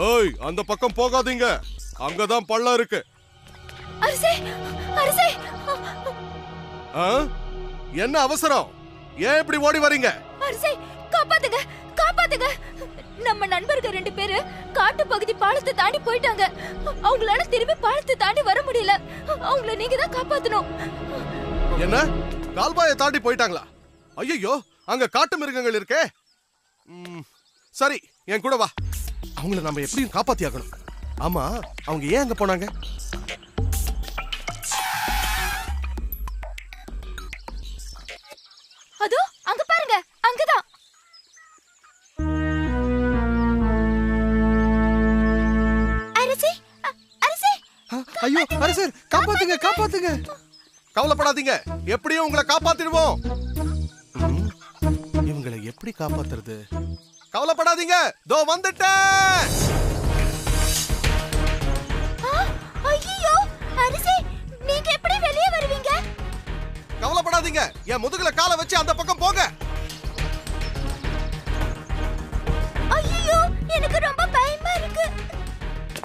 ஏய், அந்த பக்கம் போகாதீங்க. அங்கதான் பள்ளம் இருக்கு. அரசே, அரசே. என்ன அவசரம்? ஏன் இப்படி ஓடி வரீங்க? அரசே, காப்பாத்துங்க, காப்பாத்துங்க. நம்ம நண்பர்கள் 2 பேரு காட்டு பகுதி பாலத்தை தாண்டி போயிட்டாங்க. அவங்களால திரும்பி பாலத்தை தாண்டி வர முடியல. அவங்கள நீங்க தான் காப்பாத்தணும். என்ன? கால்வாயை தாண்டி போயிட்டாங்களா? ஐயோ, அங்க காட்டு மிருகங்கள் இருக்கே. சரி, என் கூட வா. அவங்கள நம்ம எப்படியும் காப்பாத்தி ஆகணும். ஆமா, அவங்க ஏன் அங்க போனாங்க? அதோ அங்க பாருங்க, அங்கதான். அரசே, அரசே. ஐயோ அரசர், காப்பாத்துங்க, காப்பாத்துங்க. கவலைப்படாதீங்க, எப்படியும் உங்களை காப்பாத்திடுவோம். இவங்களை எப்படி காப்பாத்துறது? கவலைப்படாதீங்க, தோ வந்துட்டேன். ஐயோ, அரசே, நீங்க எப்படி வெளியே வருவீங்க? கவலைப்படாதீங்க, என் முதுகுல காலை வச்சு அந்த பக்கம் போங்க. ஐயோ, எனக்கு ரொம்ப பயமா இருக்கு.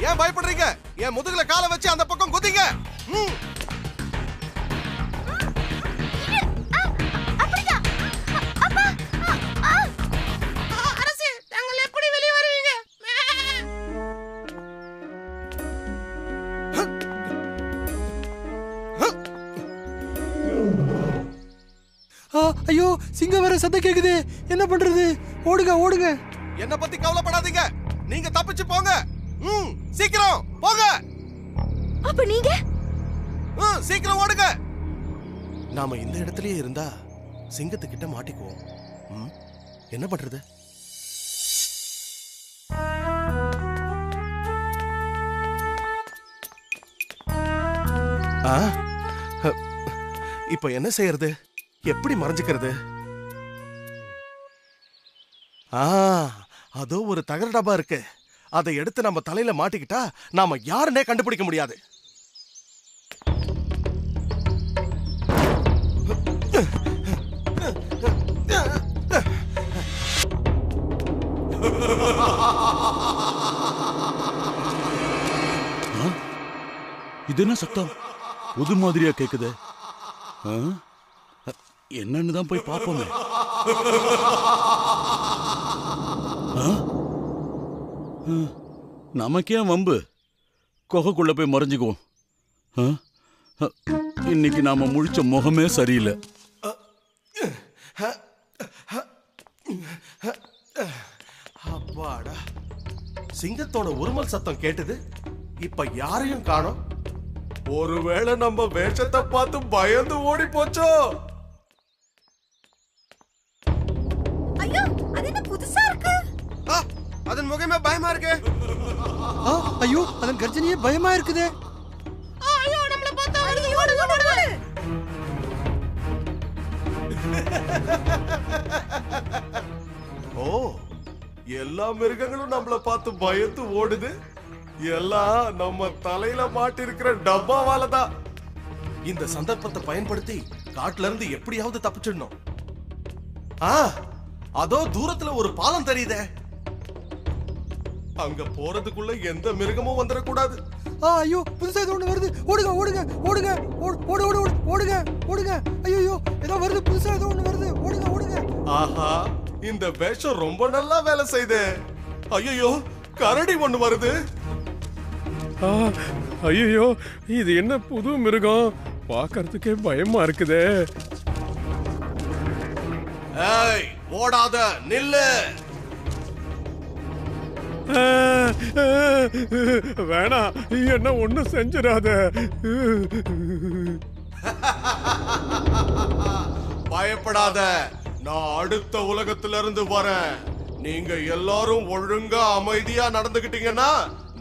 ஏன் பயப்படுறீங்க? என் முதுகுல காலை வச்சு அந்த பக்கம் குதிங்க. அப்படிதான். அப்பா, அரசே, நாங்கள் எப்படி வெளியே வருவீங்க? ஐயோ, சிங்கம் வேற சத்தம் கேக்குது. என்ன பண்றது? ஓடுங்க, ஓடுங்க. என்ன பத்தி கவலைப்படாதீங்க, நீங்க தப்பிச்சு போங்க. சீக்கிரம் போங்க. அப்ப நீங்க? சீக்கிரம் ஓடுங்க. நாம இந்த இடத்துலயே இருந்தா சிங்கத்துக்கிட்ட மாட்டிக்குவோம். என்ன பண்றது? இப்ப என்ன செய்யறது? எப்படி மறைஞ்சுக்கிறது? அதோ ஒரு தகர டப்பா இருக்கு. அதை எடுத்து நம்ம தலையில மாட்டிக்கிட்டா நாம யாருன்னே கண்டுபிடிக்க முடியாது. இது என்ன சத்தம்? புது மாதிரியா கேக்குது. என்னன்னு தான் போய் பார்ப்போமே. நமக்கே வம்பு, குகைக்குள்ள போய் மறைஞ்சுக்குவோம். இன்னைக்கு நாம முழிச்ச முகமே சரியில்லை. அப்பாடா, சிங்கத்தோட உருமல் சத்தம் கேட்டது. இப்ப யாரையும் காணோம். ஒருவேளை நம்ம வேஷத்தை பார்த்து பயந்து ஓடி போச்சோ? ஐயோ, அது என்ன புதுசா இருக்கு? அதன் முகமே பயமா இருக்கு. ஐயோ, அதன் கர்ஜனையே பயமா இருக்குதே. ஐயோ, நம்மள பார்த்தா வருது, ஓடுங்க, ஓடுங்க. ஓ, எல்லா மிருகங்களும் நம்மள பார்த்து பயந்து ஓடுது. எல்லாம் நம்ம தலையில மாட்டி இருக்கிற டப்பாவாலதான். இந்த சந்தர்ப்பத்தை பயன்படுத்தி காட்டுல இருந்து எப்படியாவது தப்பிச்சிடணும். அதோ தூரத்துல ஒரு பாலம் தெரியுதே. அங்க போறதுக்குள்ள எந்த மிருகமும் வந்துடக்கூடாது. ஐயோ, புதுசா ஏதோ ஒண்ணு வருது. ஓடுங்க, ஓடுங்க, ஓடுங்க, ஓடு, ஓடு, ஓடுங்க, ஓடுங்க. ஐயோ, ஏதோ வருது, புதுசா ஏதோ ஒண்ணு வருது. ஓடுங்க, ஓடுங்க. ஆஹா, இந்த வேஷம் ரொம்ப நல்லா வேலை செய்யுது. ஐயோ, கரடி ஒண்ணு வருது. ஐயோ, இது என்ன புது மிருகம்? பார்க்கிறதுக்கே பயமா இருக்குதே. ஏய், ஓடாத, நில்லு. வேணாம், என்ன ஒண்ணு செஞ்சிடாத. பயப்படாத, நான் அடுத்த உலகத்துல இருந்து வரேன். நீங்க எல்லாரும் ஒழுங்கா அமைதியா நடந்துகிட்டீங்கன்னா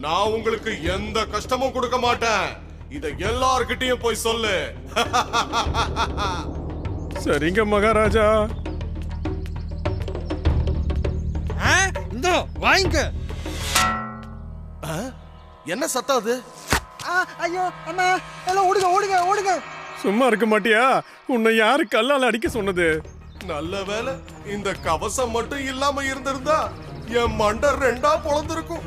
நான் உங்களுக்கு எந்த கஷ்டமும் கொடுக்க மாட்டேன். இத எல்லார்கிட்டயும் போய் சொல்லு. சரிங்க மகாராஜா. இந்தோ வாங்க. என்ன சத்தம் அது? ஐயோ அண்ணா, எல்லாம் ஓடுங்க, ஓடுங்க, ஓடுங்க. சும்மா இருக்க மாட்டியா? உன்னை யாரு கல்லால அடிக்க சொன்னது? நல்ல வேலை, இந்த கவசம் மட்டும் இல்லாம இருந்திருந்தா என் மண்டை 2ஆ பொளந்திருக்கும்.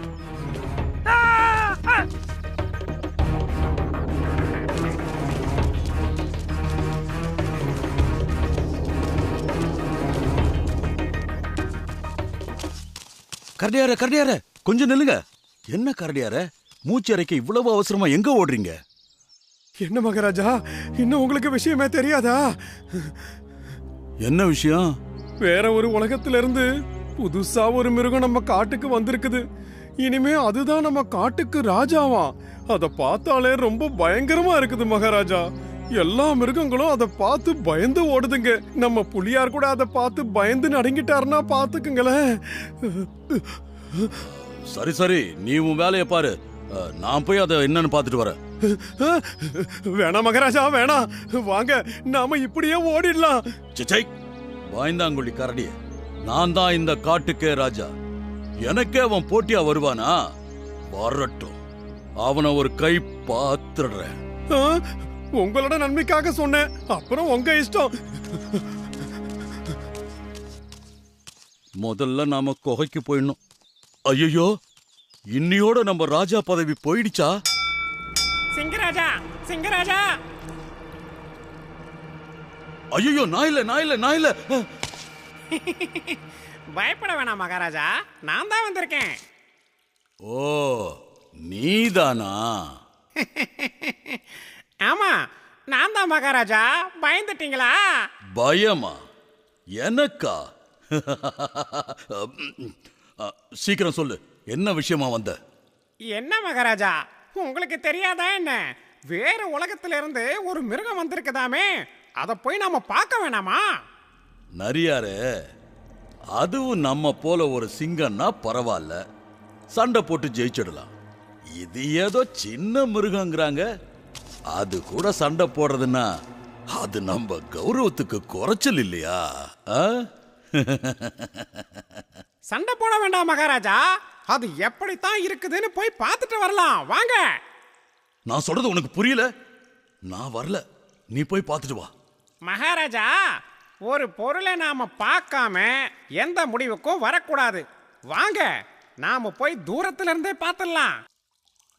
கரடியார கரடியார கொஞ்சம் நில்லுங்க. என்ன கரடியார மூச்சு அறைக்க இவ்வளவு அவசரமா எங்க ஓடுறீங்க? என்ன மகாராஜா, இன்னும் உங்களுக்கு விஷயமே தெரியாதா? என்ன விஷயம்? வேற ஒரு உலகத்துல இருந்து புதுசா ஒரு மிருகம் நம்ம காட்டுக்கு வந்திருக்குது. இனிமே அதுதான் நம்ம காட்டுக்கு ராஜாவா. அத பார்த்தாலே ரொம்ப பயங்கரமா இருக்குது மகாராஜா. எல்லா மிருகங்களும் அதை பார்த்து பயந்து ஓடுதுங்க. நம்ம புலியார் கூட அதை பார்த்து பயந்து நடுங்கிட்டாருன்னா பாத்துக்குங்களேன். சரி சரி, நீ உன் வேலையை பாரு. நான் போய் அதை என்னன்னு பார்த்துட்டு வரேன். வேணாம் மகாராஜா வேணாம், வாங்க நாம இப்படியே ஓடிடலாம். சிச்சை, வாய்ந்தாங்குழி கரடி, நான் தான் இந்த காட்டுக்கே ராஜா. எனக்கே அவன் போட்டியா வருவானா? வரட்டும், அவனை ஒரு கை பாத்துடுறேன். உங்களோட நன்மைக்காக சொன்னேன், அப்புறம் உங்க இஷ்டம். முதல்ல நாம குகைக்கு போயிடணும். ஐயோ, இன்னியோட நம்ம ராஜா பதவி போயிடுச்சா? சிங்கராஜா, சிங்கராஜா. ஐயோ, நான் இல்ல. பயப்பட வேணாம் மகாராஜா, நான் தான் வந்திருக்கேன். ஓ, நீதானா? ஆமா, நான் தான் மகாராஜா. பயந்துட்டீங்களா? பயமா? எனக்கா? சீக்கிரம் சொல்லு, என்ன விஷயமா வந்த? என்ன மகாராஜா, உங்களுக்கு தெரியாதா என்ன? வேற உலகத்துல இருந்து ஒரு மிருகம் வந்திருக்குதாமே, அத போய் நாம பார்க்க வேணாமா? நரியாரே, அதுவும் நம்ம போல ஒரு சிங்கம்னா பரவாயில்ல, சண்டை போட்டு ஜெயிச்சிடலாம். இது ஏதோ சின்ன மிருகங்கிறாங்க, அது கூட சண்டை போடுறதுன்னா அது நம்ம கௌரவத்துக்கு குறைச்சல் இல்லையா? சண்டை போட வேண்டாம் மகாராஜா, அது எப்படித்தான் இருக்குதுன்னு போய் பார்த்துட்டு வரலாம், வாங்க. நான் சொல்றது உனக்கு புரியல? நான் வரல, நீ போய் பார்த்துட்டு வா. மகாராஜா, ஒரு பொருளை நாம பார்க்காம எந்த முடிவுக்கும் வரக்கூடாது. வாங்க, நாம போய் தூரத்துல இருந்தே பார்த்துடலாம்.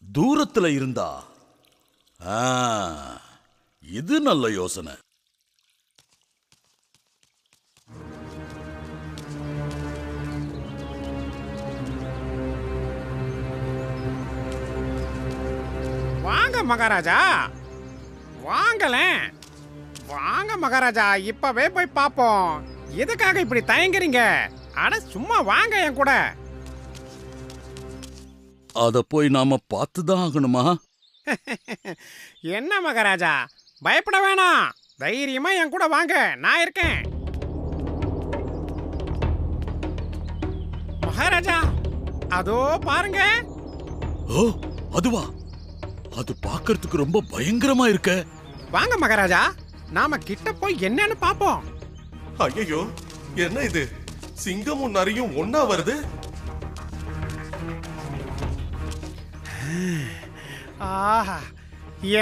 தூரத்துல இருந்தா? இது நல்ல யோசனை. வாங்க மகாராஜா, வாங்கலேன். வாங்க மகாராஜா, இப்பவே போய் பார்ப்போம். எதுக்காக இப்படி தயங்குறீங்க? அட சும்மா வாங்க என் கூட. அத போய் நாம பார்த்துதான் ஆகணுமா? என்ன மகாராஜா, பயப்பட வேணாம், தைரியமா என் கூட வாங்க, நான் இருக்கேன். மகாராஜா, அதோ பாருங்க. ஓ, அதுவா? அது பார்க்கிறதுக்கு ரொம்ப பயங்கரமா இருக்க. வாங்க மகாராஜா, நாம கிட்ட போய் என்னன்னு பாப்போம். ஐயோ, என்ன இது? சிங்கமும் நரியும் ஒன்னா வருது. ஆஹா,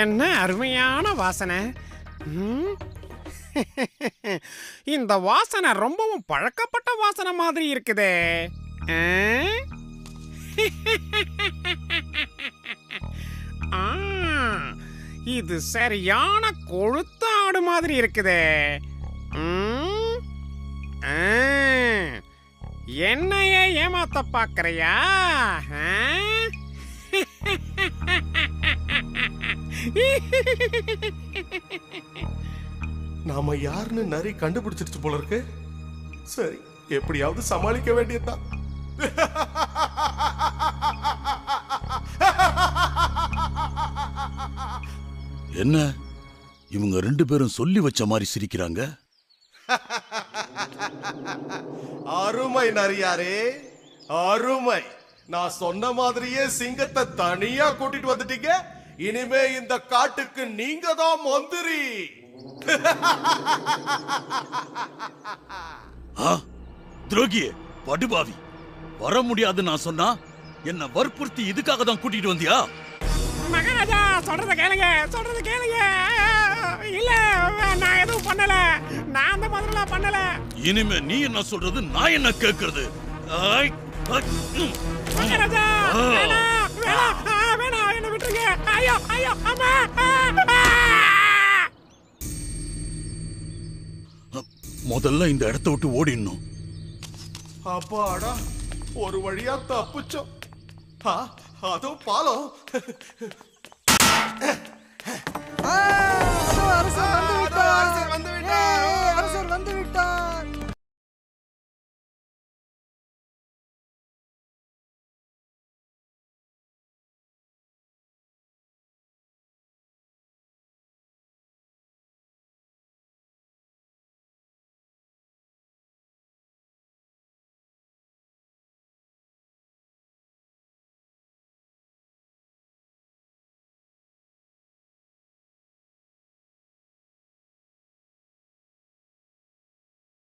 என்ன அருமையான வாசனை. இந்த வாசனை ரொம்பவும் பழக்கப்பட்ட வாசனை மாதிரி இருக்குதே. இது சரியான கொழுத்த ஆடு மாதிரி இருக்குதே. என்னையே ஏமாத்த பாக்குறியா? நாம யாருன்னு நரி கண்டுபிடிச்சிருச்சு போல இருக்கு. சரி, எப்படியாவது சமாளிக்க வேண்டியதுதான். என்ன இவங்க ரெண்டு பேரும் சொல்லி வச்ச மாதிரி சிரிக்கிறாங்க? அருமை நரியாரே, அருமை. நான் சொன்ன மாதிரியே சிங்கத்தை தனியா கூட்டிட்டு வந்துட்டீங்க. இனிமே இந்த காட்டுக்கு நீங்க தான் மந்திரி. துரோகியே, படுபாவி, வர முடியாது நான் சொன்னா என்ன வற்புறுத்தி இதுக்காக தான் கூட்டிட்டு வந்தியா? மகாராஜா, சொல்றத கேளுங்க, சொல்றத கேளுங்க. இல்ல, நான் எதுவும் பண்ணல, நான் அந்த மாதிரிலாம் பண்ணல. இனிமே நீ என்ன சொல்றது, நான் என்ன கேட்கறது? மகாராஜா, வேணாம், வேணாம் என்ன விட்டுருங்க. ஐயோ ஐயோ அம்மா. முதல்ல இந்த இடத்த விட்டு ஓடிடணும். அப்பாடா, ஒரு வழியா தப்பிச்சோம். அதோ பாலம்.